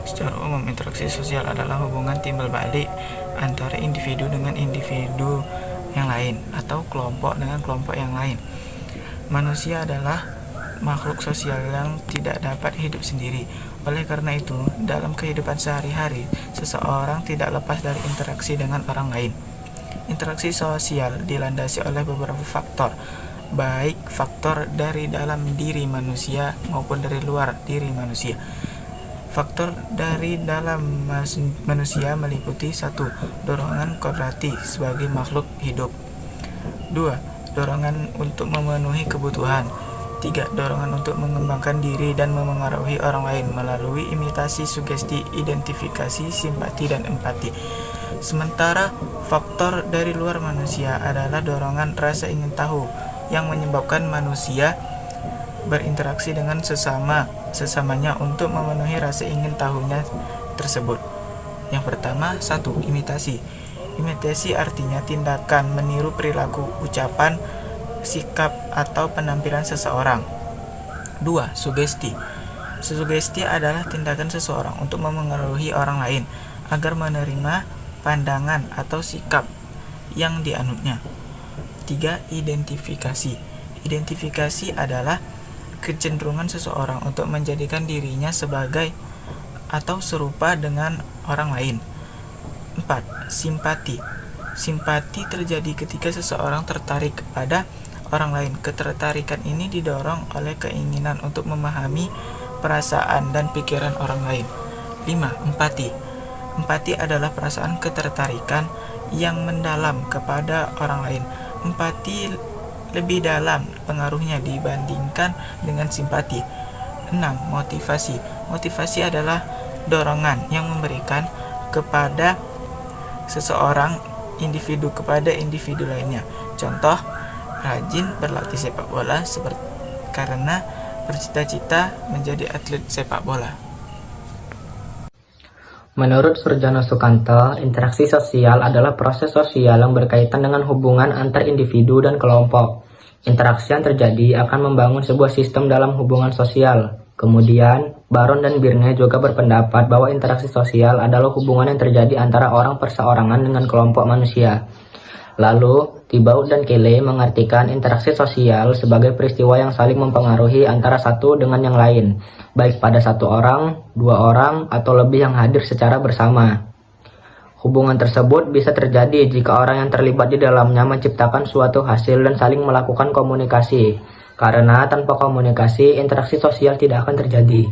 Secara umum, interaksi sosial adalah hubungan timbal balik antara individu dengan individu yang lain atau kelompok dengan kelompok yang lain. Manusia adalah makhluk sosial yang tidak dapat hidup sendiri. Oleh karena itu, dalam kehidupan sehari-hari, seseorang tidak lepas dari interaksi dengan orang lain. Interaksi sosial dilandasi oleh beberapa faktor, baik faktor dari dalam diri manusia maupun dari luar diri manusia. Faktor dari dalam manusia meliputi 1. Dorongan kodrati sebagai makhluk hidup. 2. Dorongan untuk memenuhi kebutuhan. 3. Dorongan untuk mengembangkan diri dan memengaruhi orang lain melalui imitasi, sugesti, identifikasi, simpati, dan empati. Sementara faktor dari luar manusia adalah dorongan rasa ingin tahu yang menyebabkan manusia berinteraksi dengan sesamanya untuk memenuhi rasa ingin tahunya tersebut. Yang pertama, 1. Imitasi. Imitasi artinya tindakan meniru perilaku, ucapan, sikap, atau penampilan seseorang. 2. Sugesti. Sugesti adalah tindakan seseorang untuk memengaruhi orang lain agar menerima pandangan atau sikap yang dianutnya. 3. Identifikasi. Identifikasi adalah kecenderungan seseorang untuk menjadikan dirinya sebagai atau serupa dengan orang lain. 4. Simpati. Simpati terjadi ketika seseorang tertarik kepada orang lain. Ketertarikan ini didorong oleh keinginan untuk memahami perasaan dan pikiran orang lain. 5. Empati. Empati adalah perasaan ketertarikan yang mendalam kepada orang lain. Empati lebih dalam pengaruhnya dibandingkan dengan simpati. 6. Motivasi. Motivasi adalah dorongan yang memberikan kepada seseorang individu kepada individu lainnya. Contoh, rajin berlatih sepak bola karena bercita-cita menjadi atlet sepak bola. Menurut Surjono Sukanto, interaksi sosial adalah proses sosial yang berkaitan dengan hubungan antar individu dan kelompok. Interaksi yang terjadi akan membangun sebuah sistem dalam hubungan sosial. Kemudian, Baron dan Birne juga berpendapat bahwa interaksi sosial adalah hubungan yang terjadi antara orang perseorangan dengan kelompok manusia. Lalu, Thibaut dan Kelly mengartikan interaksi sosial sebagai peristiwa yang saling mempengaruhi antara satu dengan yang lain, baik pada satu orang, dua orang, atau lebih yang hadir secara bersama. Hubungan tersebut bisa terjadi jika orang yang terlibat di dalamnya menciptakan suatu hasil dan saling melakukan komunikasi, karena tanpa komunikasi, interaksi sosial tidak akan terjadi.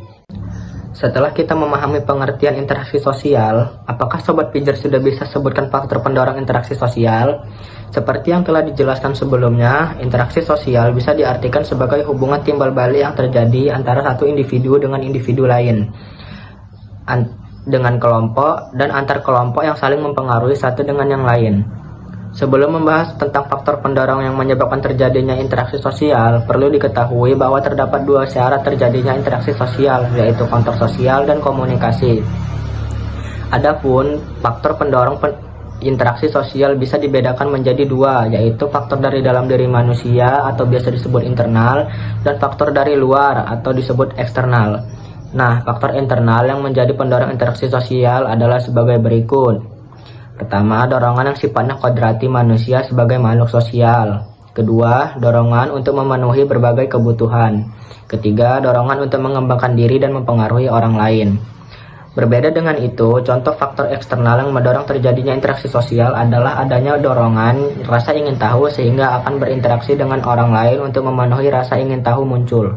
Setelah kita memahami pengertian interaksi sosial, apakah Sobat Pijar sudah bisa sebutkan faktor pendorong interaksi sosial? Seperti yang telah dijelaskan sebelumnya, interaksi sosial bisa diartikan sebagai hubungan timbal balik yang terjadi antara satu individu dengan individu lain, dengan kelompok dan antar kelompok yang saling mempengaruhi satu dengan yang lain. Sebelum membahas tentang faktor pendorong yang menyebabkan terjadinya interaksi sosial, perlu diketahui bahwa terdapat dua syarat terjadinya interaksi sosial, yaitu kontak sosial dan komunikasi. Adapun faktor pendorong interaksi sosial bisa dibedakan menjadi dua, yaitu faktor dari dalam diri manusia atau biasa disebut internal, dan faktor dari luar atau disebut eksternal. Nah, faktor internal yang menjadi pendorong interaksi sosial adalah sebagai berikut. Pertama, dorongan yang sifatnya kodrati manusia sebagai makhluk sosial. Kedua, dorongan untuk memenuhi berbagai kebutuhan. Ketiga, dorongan untuk mengembangkan diri dan mempengaruhi orang lain. Berbeda dengan itu, contoh faktor eksternal yang mendorong terjadinya interaksi sosial adalah adanya dorongan rasa ingin tahu sehingga akan berinteraksi dengan orang lain untuk memenuhi rasa ingin tahu muncul.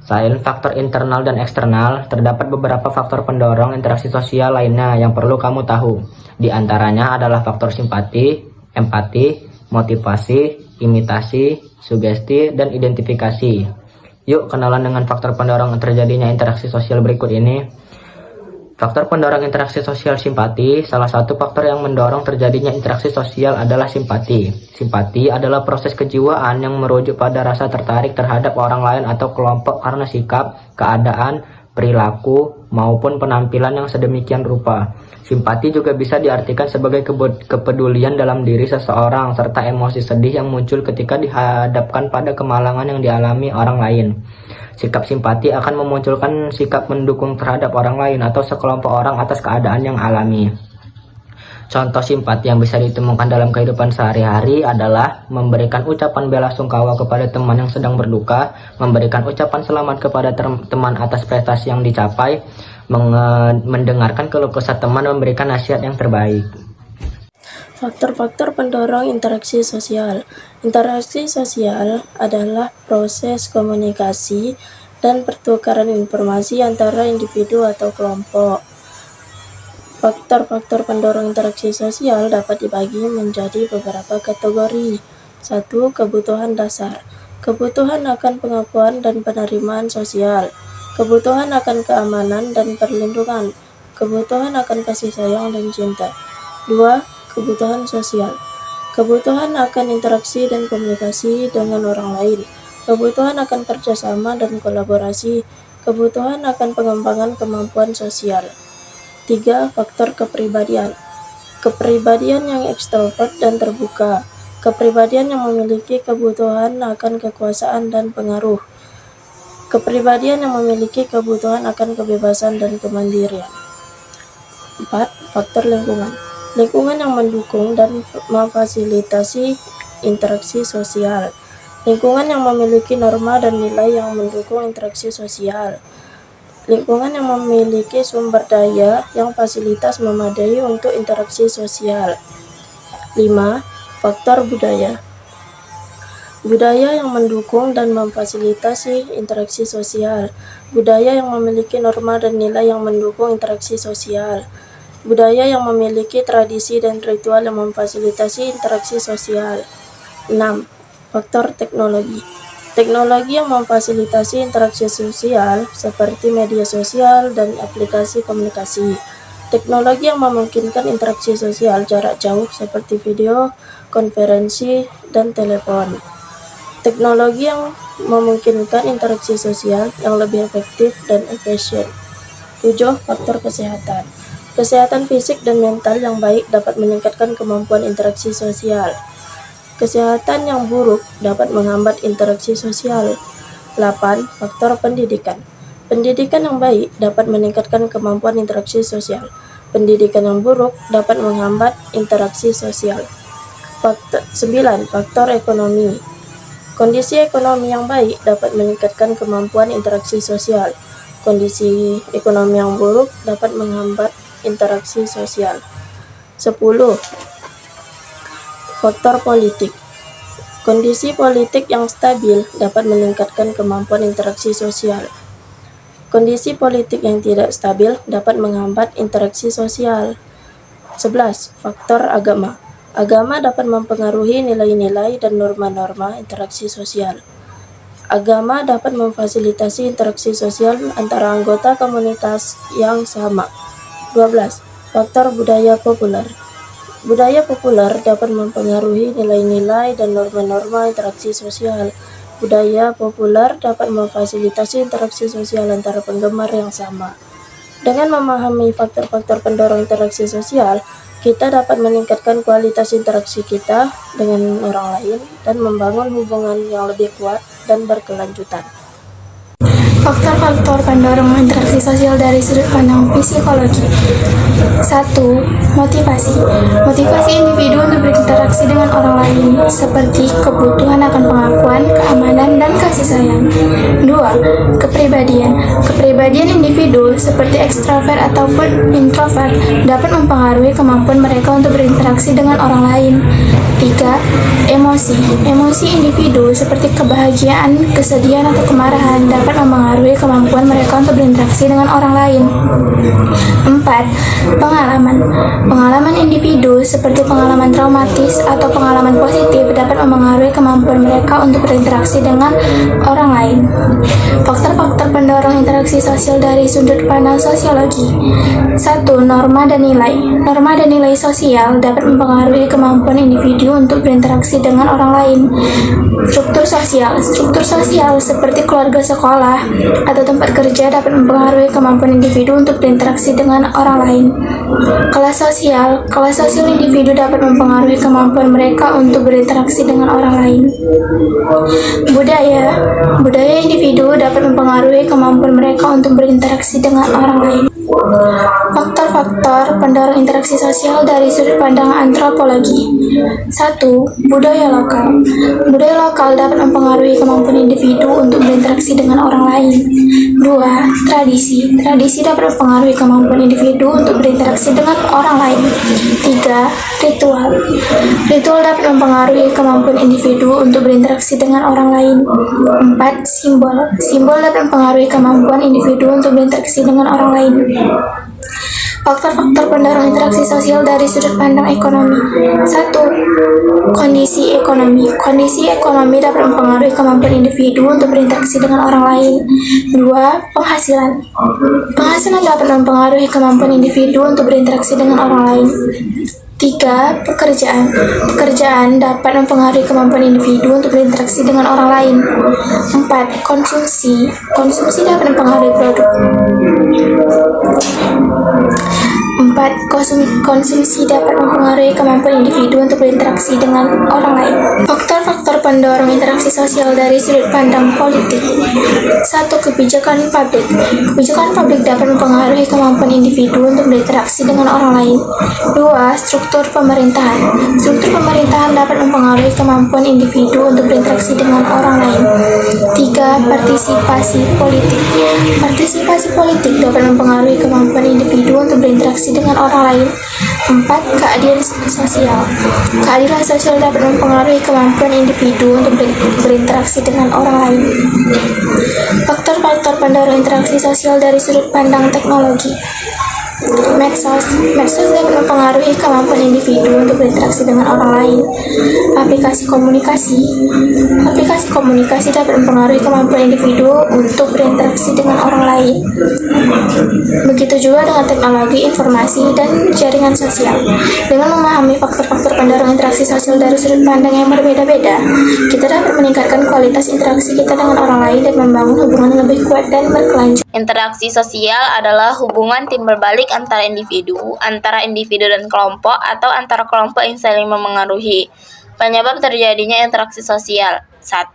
Selain faktor internal dan eksternal, terdapat beberapa faktor pendorong interaksi sosial lainnya yang perlu kamu tahu. Di antaranya adalah faktor simpati, empati, motivasi, imitasi, sugesti, dan identifikasi. Yuk kenalan dengan faktor pendorong terjadinya interaksi sosial berikut ini. Faktor pendorong interaksi sosial simpati. Salah satu faktor yang mendorong terjadinya interaksi sosial adalah simpati. Simpati adalah proses kejiwaan yang merujuk pada rasa tertarik terhadap orang lain atau kelompok karena sikap, keadaan, perilaku, maupun penampilan yang sedemikian rupa. Simpati juga bisa diartikan sebagai kepedulian dalam diri seseorang serta emosi sedih yang muncul ketika dihadapkan pada kemalangan yang dialami orang lain. Sikap simpati akan memunculkan sikap mendukung terhadap orang lain atau sekelompok orang atas keadaan yang alami. Contoh simpati yang bisa ditemukan dalam kehidupan sehari-hari adalah memberikan ucapan bela sungkawa kepada teman yang sedang berduka, memberikan ucapan selamat kepada teman atas prestasi yang dicapai, mendengarkan keluh kesah teman, memberikan nasihat yang terbaik. Faktor-faktor pendorong interaksi sosial. Interaksi sosial adalah proses komunikasi dan pertukaran informasi antara individu atau kelompok. Faktor-faktor pendorong interaksi sosial dapat dibagi menjadi beberapa kategori. 1. Kebutuhan dasar. Kebutuhan akan pengakuan dan penerimaan sosial. Kebutuhan akan keamanan dan perlindungan. Kebutuhan akan kasih sayang dan cinta. 2. Kebutuhan sosial. Kebutuhan akan interaksi dan komunikasi dengan orang lain. Kebutuhan akan kerjasama dan kolaborasi. Kebutuhan akan pengembangan kemampuan sosial. 3. Faktor kepribadian. Kepribadian yang ekstrovert dan terbuka. Kepribadian yang memiliki kebutuhan akan kekuasaan dan pengaruh. Kepribadian yang memiliki kebutuhan akan kebebasan dan kemandirian. 4. Faktor lingkungan. Lingkungan yang mendukung dan memfasilitasi interaksi sosial. Lingkungan yang memiliki norma dan nilai yang mendukung interaksi sosial. Lingkungan yang memiliki sumber daya yang fasilitas memadai untuk interaksi sosial. 5. Faktor budaya. Budaya yang mendukung dan memfasilitasi interaksi sosial. Budaya yang memiliki norma dan nilai yang mendukung interaksi sosial. Budaya yang memiliki tradisi dan ritual yang memfasilitasi interaksi sosial. 6. Faktor teknologi. Teknologi yang memfasilitasi interaksi sosial seperti media sosial dan aplikasi komunikasi. Teknologi yang memungkinkan interaksi sosial jarak jauh seperti video, konferensi, dan telepon. Teknologi yang memungkinkan interaksi sosial yang lebih efektif dan efisien. 7. Faktor kesehatan. Kesehatan fisik dan mental yang baik dapat meningkatkan kemampuan interaksi sosial. Kesehatan yang buruk dapat menghambat interaksi sosial. 8. Faktor pendidikan. Pendidikan yang baik dapat meningkatkan kemampuan interaksi sosial. Pendidikan yang buruk dapat menghambat interaksi sosial. 9. Faktor ekonomi. Kondisi ekonomi yang baik dapat meningkatkan kemampuan interaksi sosial. Kondisi ekonomi yang buruk dapat menghambat interaksi sosial. 10. Faktor politik. Kondisi politik yang stabil dapat meningkatkan kemampuan interaksi sosial. Kondisi politik yang tidak stabil dapat menghambat interaksi sosial. 11. Faktor agama. Agama dapat mempengaruhi nilai-nilai dan norma-norma interaksi sosial. Agama dapat memfasilitasi interaksi sosial antara anggota komunitas yang sama. 12. Faktor budaya populer. Budaya populer dapat mempengaruhi nilai-nilai dan norma-norma interaksi sosial. Budaya populer dapat memfasilitasi interaksi sosial antara penggemar yang sama. Dengan memahami faktor-faktor pendorong interaksi sosial, kita dapat meningkatkan kualitas interaksi kita dengan orang lain dan membangun hubungan yang lebih kuat dan berkelanjutan. Faktor-faktor pendorong interaksi sosial dari sudut pandang psikologi. 1. Motivasi. Motivasi individu untuk berinteraksi dengan orang lain, seperti kebutuhan akan pengakuan, keamanan, dan kasih sayang. 2. Kepribadian. Kepribadian individu, seperti ekstrovert ataupun introvert, dapat mempengaruhi kemampuan mereka untuk berinteraksi dengan orang lain. 3. Emosi. Emosi individu, seperti kebahagiaan, kesedihan, atau kemarahan, dapat mempengaruhi kemampuan mereka untuk berinteraksi dengan orang lain. 4. Pengalaman. Pengalaman individu seperti pengalaman traumatis atau pengalaman positif dapat mempengaruhi kemampuan mereka untuk berinteraksi dengan orang lain. Faktor-faktor pendorong interaksi sosial dari sudut pandang sosiologi. 1. Norma dan nilai. Norma dan nilai sosial dapat mempengaruhi kemampuan individu untuk berinteraksi dengan orang lain. Struktur sosial. Struktur sosial seperti keluarga, sekolah, atau tempat kerja dapat mempengaruhi kemampuan individu untuk berinteraksi dengan orang lain. Kelas sosial. Kelas sosial individu dapat mempengaruhi kemampuan mereka untuk berinteraksi dengan orang lain. Budaya. Budaya individu dapat mempengaruhi kemampuan mereka untuk berinteraksi dengan orang lain. Faktor-faktor pendorong interaksi sosial dari sudut pandang antropologi. 1. Budaya lokal. Budaya lokal dapat mempengaruhi kemampuan individu untuk berinteraksi dengan orang lain. 2. Tradisi. Tradisi dapat mempengaruhi kemampuan individu untuk berinteraksi dengan orang lain. 3. Ritual. Ritual dapat mempengaruhi kemampuan individu untuk berinteraksi dengan orang lain. 4. Simbol. Simbol dapat mempengaruhi kemampuan individu untuk berinteraksi dengan orang lain. Faktor-faktor pendorong interaksi sosial dari sudut pandang ekonomi. 1. Kondisi ekonomi. Kondisi ekonomi dapat mempengaruhi kemampuan individu untuk berinteraksi dengan orang lain. 2. Penghasilan. Penghasilan dapat mempengaruhi kemampuan individu untuk berinteraksi dengan orang lain. 3. Pekerjaan. Pekerjaan dapat mempengaruhi kemampuan individu untuk berinteraksi dengan orang lain. 4. Konsumsi. Konsumsi dapat mempengaruhi produk. 4. Konsumsi dapat mempengaruhi kemampuan individu untuk berinteraksi dengan orang lain. Faktor-faktor pendorong interaksi sosial dari sudut pandang politik. 1. Kebijakan publik. Kebijakan publik dapat mempengaruhi kemampuan individu untuk berinteraksi dengan orang lain. 2. Struktur pemerintahan. Struktur pemerintahan dapat mempengaruhi kemampuan individu untuk berinteraksi dengan orang lain. 3. Partisipasi politik. Partisipasi politik dapat mempengaruhi kemampuan individu untuk berinteraksi dengan orang lain. 4. Keadilan sosial. Keadilan sosial dapat mempengaruhi kemampuan individu untuk berinteraksi dengan orang lain. Faktor-faktor pendorong interaksi sosial dari sudut pandang teknologi. Medsos. Medsos dapat mempengaruhi kemampuan individu untuk berinteraksi dengan orang lain. Aplikasi komunikasi. Aplikasi komunikasi dapat mempengaruhi kemampuan individu untuk berinteraksi dengan orang lain. Begitu juga dengan teknologi informasi dan jaringan sosial. Dengan memahami faktor-faktor pendorong interaksi sosial dari sudut pandang yang berbeda-beda, kita dapat meningkatkan kualitas interaksi kita dengan orang lain dan membangun hubungan yang lebih kuat dan berkelanjutan. Interaksi sosial adalah hubungan timbal balik antara individu dan kelompok, atau antara kelompok yang saling memengaruhi. Penyebab terjadinya interaksi sosial. 1.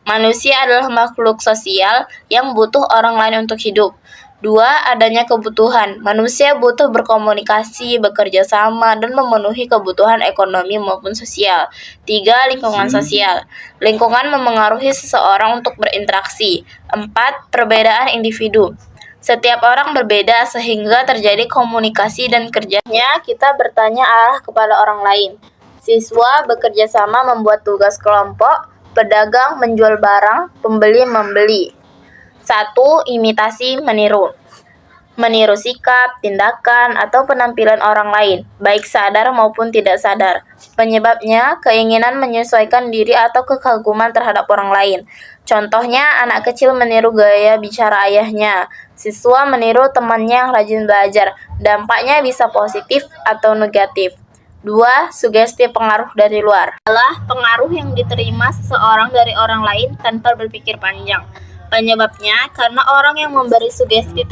Manusia adalah makhluk sosial yang butuh orang lain untuk hidup. 2. Adanya kebutuhan. Manusia butuh berkomunikasi, bekerja sama, dan memenuhi kebutuhan ekonomi maupun sosial. 3. Lingkungan sosial. Lingkungan memengaruhi seseorang untuk berinteraksi. 4. Perbedaan individu. Setiap orang berbeda sehingga terjadi komunikasi dan kerjanya kita bertanya arah kepada orang lain. Siswa bekerja sama membuat tugas kelompok, pedagang menjual barang, pembeli membeli. 1. Imitasi meniru. Meniru sikap, tindakan, atau penampilan orang lain, baik sadar maupun tidak sadar. Penyebabnya, keinginan menyesuaikan diri atau kekaguman terhadap orang lain. Contohnya, anak kecil meniru gaya bicara ayahnya. Siswa meniru temannya yang rajin belajar. Dampaknya bisa positif atau negatif. 2. Sugesti pengaruh dari luar. Adalah pengaruh yang diterima seseorang dari orang lain tanpa berpikir panjang. Penyebabnya karena orang yang memberi sugesti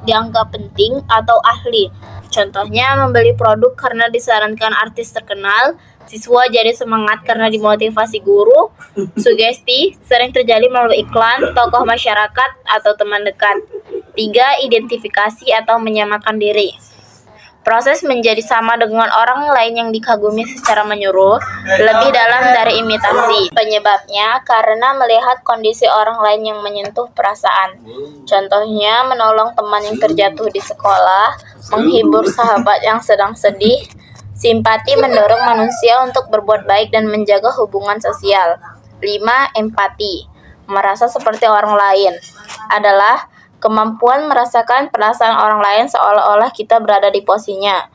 dianggap penting atau ahli. Contohnya, membeli produk karena disarankan artis terkenal. Siswa jadi semangat karena dimotivasi guru. Sugesti sering terjadi melalui iklan, tokoh masyarakat, atau teman dekat. 3. Identifikasi atau menyamakan diri. Proses menjadi sama dengan orang lain yang dikagumi secara menyuruh, lebih dalam dari imitasi. Penyebabnya karena melihat kondisi orang lain yang menyentuh perasaan. Contohnya, menolong teman yang terjatuh di sekolah, menghibur sahabat yang sedang sedih. Simpati mendorong manusia untuk berbuat baik dan menjaga hubungan sosial. 5. Empati. Merasa seperti orang lain adalah Kemampuan merasakan perasaan orang lain seolah-olah kita berada di posisinya.